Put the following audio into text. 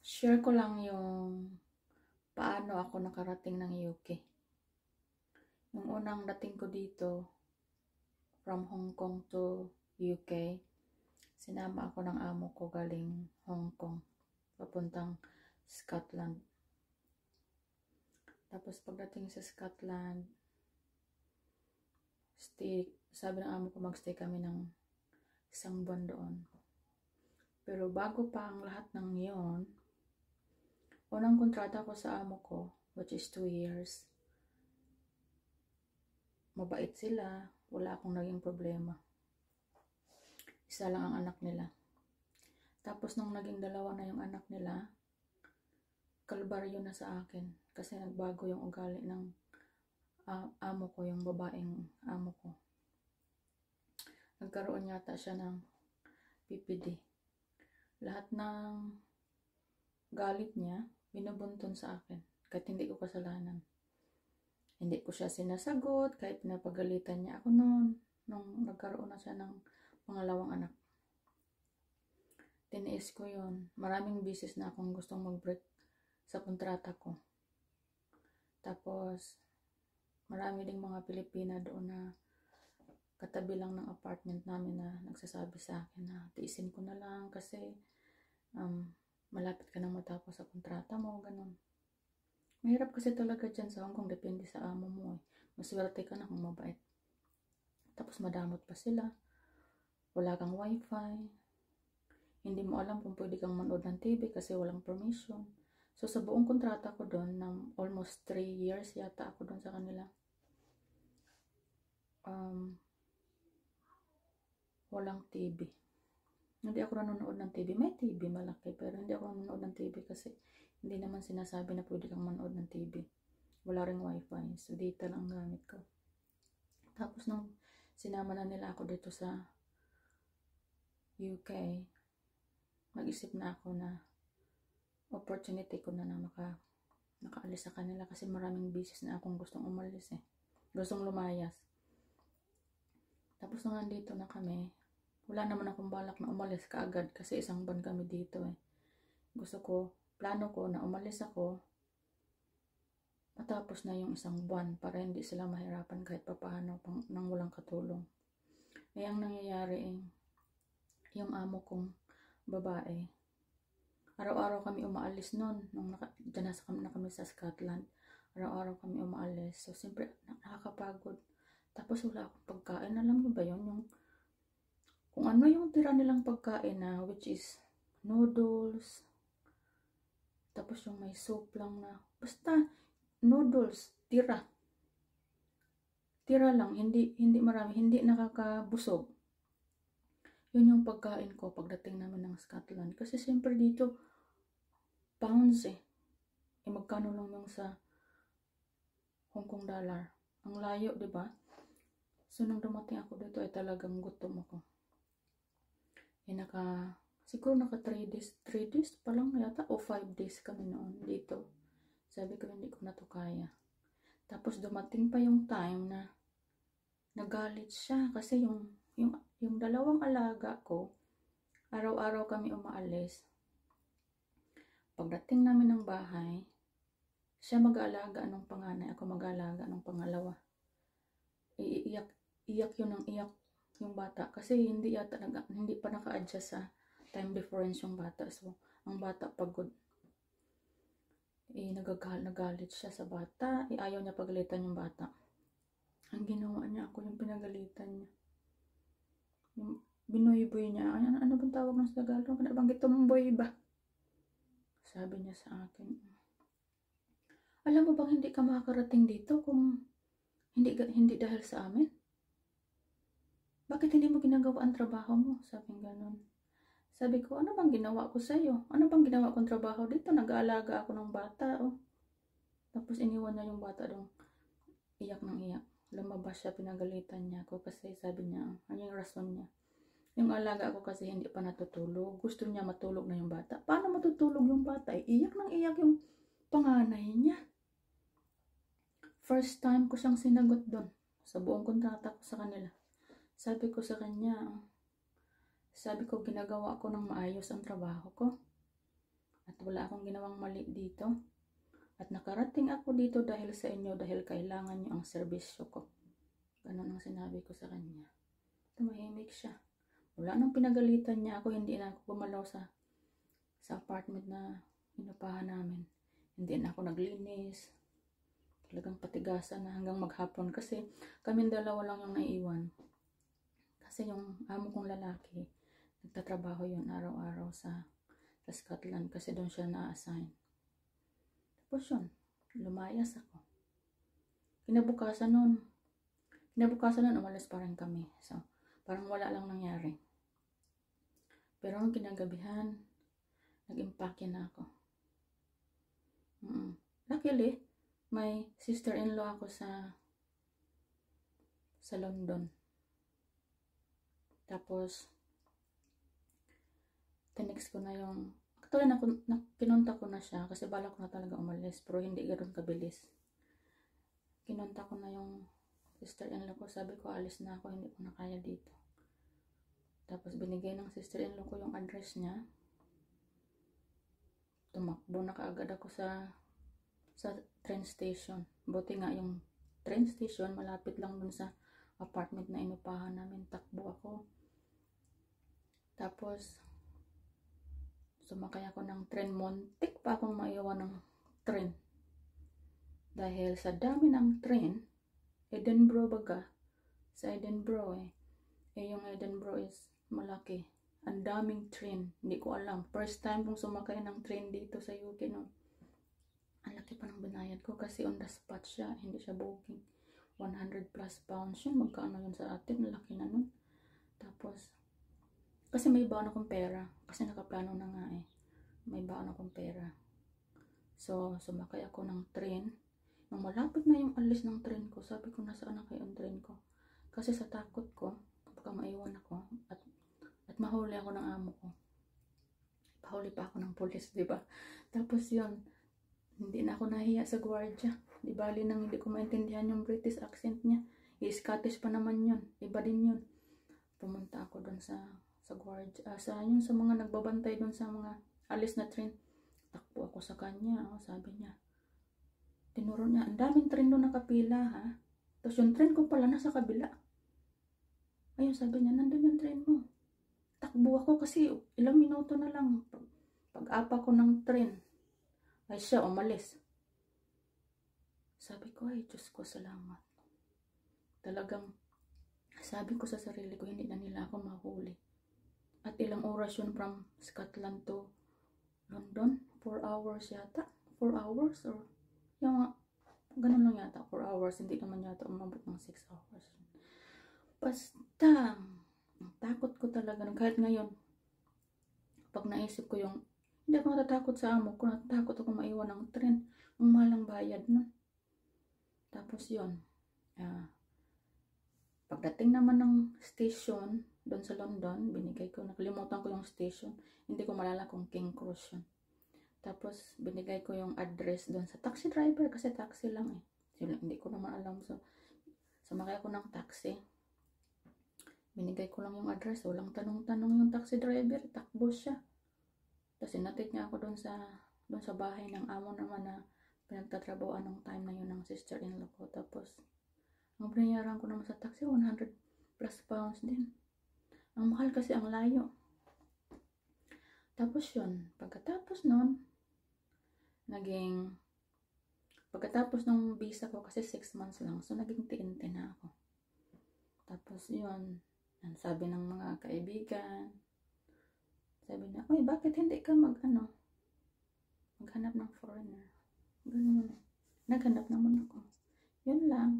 Share ko lang yung paano ako nakarating ng UK. Yung unang dating ko dito, from Hong Kong to UK, sinama ako ng amo ko galing Hong Kong, papuntang Scotland. Tapos pagdating sa Scotland, sabi ng amo ko magstay kami ng isang buwan doon. Pero bago pa ang lahat ng yon, unang kontrata ko sa amo ko, which is 2 years. Mabait sila, wala akong naging problema. Isa lang ang anak nila. Tapos nung naging 2 na yung anak nila, kalbaryo na sa akin. Kasi nagbago yung ugali ng amo ko, yung babaeng amo ko. Nagkaroon yata siya ng PPD. Lahat ng galit niya, binubuntun sa akin. Kahit hindi ko kasalanan. Hindi ko siya sinasagot, kahit pinapagalitan niya ako noon. Nung nagkaroon na siya ng pangalawang anak. Tiniis ko yun. Maraming beses na akong gustong mag-break sa kontrata ko. Tapos, marami ding mga Pilipina doon na katabi lang ng apartment namin na nagsasabi sa akin na tiisin ko na lang kasi malapit ka na matapos sa kontrata mo, ganun. Mahirap kasi talaga dyan sa Hong Kong, depende sa amo mo eh. Maswerte ka na kung mabait. Tapos madamot pa sila. Wala kang wifi. Hindi mo alam kung pwede kang manood ng TV kasi walang permission. So sa buong kontrata ko doon, na almost 3 years yata ako doon sa kanila. Walang TV. Hindi ako nanonood ng TV. May TV malaki, pero hindi ako nanonood ng TV kasi hindi naman sinasabi na pwede kang manood ng TV. Wala ring wifi. So data lang gamit ko. Tapos nung sinama na nila ako dito sa UK, nag-isip na ako na opportunity ko na makaalis sa kanila kasi maraming beses na akong gustong umalis eh. Gustong lumayas. Tapos nung nandito na kami, wala naman akong balak na umalis kaagad kasi isang buwan kami dito eh. Plano ko na umalis ako matapos na yung isang buwan para hindi sila mahirapan kahit papaano nang walang katulong. Eh ang nangyayari eh, yung amo kong babae, araw-araw kami umaalis noon nung dyan na kami sa Scotland. Araw-araw kami umaalis. So siyempre nakakapagod. Tapos wala akong pagkain. Alam mo ba yun? Kung ano yung tira nilang pagkain na which is noodles. Tapos yung may soup lang na. Basta noodles, tira. Tira lang, hindi marami, hindi nakakabusog. Yun yung pagkain ko pagdating namin ng Scotland. Kasi siyempre dito, pounds eh. Magkano lang yung sa Hong Kong dollar. Ang layo, di ba? So nang dumating ako dito ay talagang gutom ako. Siguro naka 3 days pa lang yata o 5 days kami noon dito. Sabi ko hindi ko na to kaya. Tapos dumating pa yung time na nagalit siya kasi yung 2 alaga ko, araw-araw kami umaalis. Pagdating namin ng bahay, siya mag-aalaga ng panganay, ako mag-aalaga ng pangalawa. Iyak yun ng iyak yung bata kasi hindi pa naka-adjust sa time difference yung bata. So, ang bata pagod. Nagalit siya sa bata. Ayaw niya pagalitan yung bata. Ang ginawa niya, ako yung pinagalitan niya. Yung binoy-boy niya. Ano bang tawag ng Tagalog? Ano bang gitumboy ba? Sabi niya sa akin. Alam mo bang hindi ka makakarating dito kung hindi dahil sa amin? Bakit hindi mo ginagawa ang trabaho mo? Sabi gano'n. Sabi ko, ano bang ginawa ko sa'yo? Ano bang ginawa kong trabaho dito? Nag-aalaga ako ng bata. Oh. Tapos iniwan niya yung bata doon. Iyak ng iyak. Lumabas siya, pinagalitan niya ako kasi sabi niya, ano yung rason niya? Yung alaga ako kasi hindi pa natutulog. Gusto niya matulog na yung bata. Paano matutulog yung bata? Iyak ng iyak yung panganay niya. First time ko siyang sinagot doon sa buong kontrata ko sa kanila. Sabi ko sa kanya, ginagawa ko ng maayos ang trabaho ko. wala akong ginawang mali dito. At nakarating ako dito dahil sa inyo, dahil kailangan nyo ang serbisyo ko. Ganun ang sinabi ko sa kanya. Tumahimik siya. Wala nang pinagalitan niya ako, hindi na ako gumalaw sa apartment na inupahan namin. Hindi na ako naglinis. Talagang patigasan na hanggang maghapon kasi kaming dalawa lang yung naiiwan. Kasi yung amo kong lalaki, nagtatrabaho yun araw-araw sa Scotland kasi doon siya na-assign. Tapos yun, lumayas ako. Kinabukasan nun, umalis pa rin kami. So, parang wala lang nangyari. Pero nung kinagabihan, nag-impake na ako. Luckily, may sister-in-law ako sa London. Tapos, tinext ko na yung, actually kinunta ko na siya kasi balak ko na talaga umalis, pero hindi ganoon kabilis. Kinunta ko na yung sister-in-law ko, sabi ko alis na ako, hindi ko na kaya dito. Tapos binigay ng sister-in-law ko yung address niya. Tumakbo na kaagad ako sa train station. Buti nga yung train station malapit lang dun sa apartment na inupahan namin. Takbo ako. Tapos sumakay ako ng train. Muntik pa akong maiwan ng train. Dahil sa dami ng train, Edinburgh baga, sa Edinburgh yung Edinburgh is malaki. Ang daming train. Hindi ko alam. First time kong sumakay ng train dito sa UK no. Ang laki pa ng binayad ko kasi on the spot siya. Hindi siya booking. 100 plus pounds yun. Magkano yun sa atin? Laki na nun. Tapos, kasi may baon akong pera. Kasi nakaplano na nga May baon akong pera. So, sumakay ako ng train. Nung malapit na yung alis ng train ko, sabi ko nasaan na kayo ang train ko. Kasi sa takot ko, baka maiwan ako at mahuli ako ng amo ko. Pahuli pa ako ng pulis, di ba? Tapos yun, hindi na ako nahiya sa gwardiya. Di bali nang hindi ko maintindihan yung British accent niya. I-Scottish pa naman yun. Iba din yun. Pumunta ako doon sa gwardiya. Sa mga nagbabantay doon sa mga alis na train. Takbo ako sa kanya. Sabi niya. Tinuro niya. Ang daming train doon nakapila ha. Tapos yung train ko pala nasa kabila. Ayun sabi niya. Nandun yung train mo. Takbo ako kasi ilang minuto na lang. Pag-apa ko ng train. Ay siya umalis. Sabi ko, ay Diyos ko, salamat. Talagang, sabi ko sa sarili ko, hindi na nila ako mahuli. At ilang oras yun from Scotland to London? 4 hours yata? 4 hours? Or, yung ganun lang yata, 4 hours. Hindi naman yata umabot ng 6 hours. Basta, ang takot ko talaga. Kahit ngayon, pag naisip ko yung, hindi ako natatakot sa amo ko, natatakot ako maiwan ng train. Ang malang bayad nun. Tapos yun, pagdating naman ng station, doon sa London, binigay ko, nakalimutan ko yung station. Hindi ko malala kung King Cross yun. Tapos, binigay ko yung address doon sa taxi driver, kasi taxi lang Hindi ko naman alam. So, sumakay ako ng taxi. Binigay ko lang yung address. Walang tanong-tanong yung taxi driver. Takbo siya. Tapos, inatid niya ako doon sa bahay ng amo naman na pinagtatrabaho anong time na yun ng sister-in-law ko. Tapos, ang binayaran ko naman sa taxi, 100 plus pounds din. Ang mahal kasi ang layo. Tapos yun, pagkatapos ng visa ko, kasi 6 months lang, so naging TNT na ako. Tapos yun, sabi ng mga kaibigan, sabi na, uy, bakit hindi ka maghanap ng foreigner? Ganun. Naghanap naman ako. Yun lang.